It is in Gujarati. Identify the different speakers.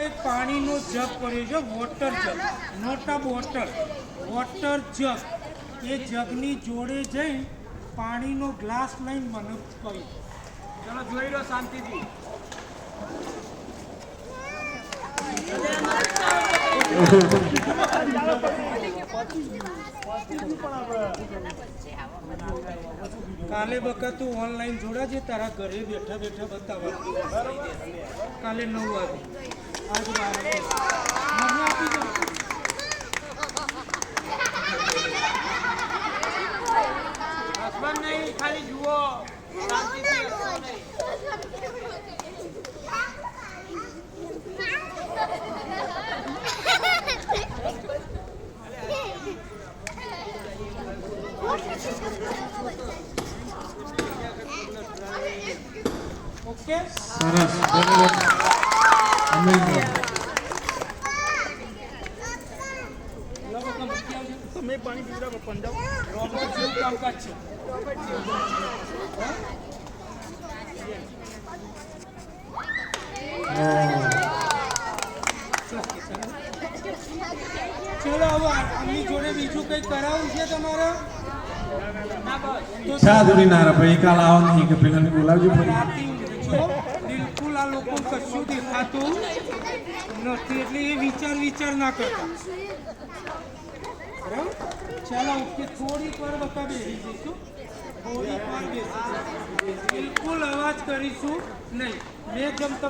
Speaker 1: એક પાણીનો જગ પડ્યો છે, water jug, not a bottle, water jug. એ જગની જોડે જઈ પાણીનો ગ્લાસ લઈને મને કહ્યું.
Speaker 2: ચલો જોઈ લો શાંતિથી.
Speaker 1: કાલે બકા તું ઓનલાઈન જોડાજે, તારા ઘરે બેઠા બેઠા બતાવવા. કાલે 9 વાગે આજ મને આપી દો.
Speaker 2: હસબન્ડ નહીં, ખાલી જુઓ શાંતિથી. હસબન્ડ નહીં.
Speaker 1: ઓકે
Speaker 3: સરસ
Speaker 1: તમે પાણી પીવડાવો પંજાબ રોબોટ જેવું કામકાજ છે. ચલો હવે આમની જોડે બીજું કંઈ કરાવવું છે તમારે?
Speaker 3: સાધુરી નારા ભાઈ કાલ આવો નહીં કે પેલા બોલાવજો
Speaker 1: બિલકુલ આ લોકો કશું દેખાતું નથી, એટલે એ વિચાર ના કરતા. બરાબર, ચાલો ઓકે. થોડીક વાર બકા બેસી જઈશું, થોડીક વાર બેસી, બિલકુલ અવાજ કરીશું નહીં. મેં જેમ તમને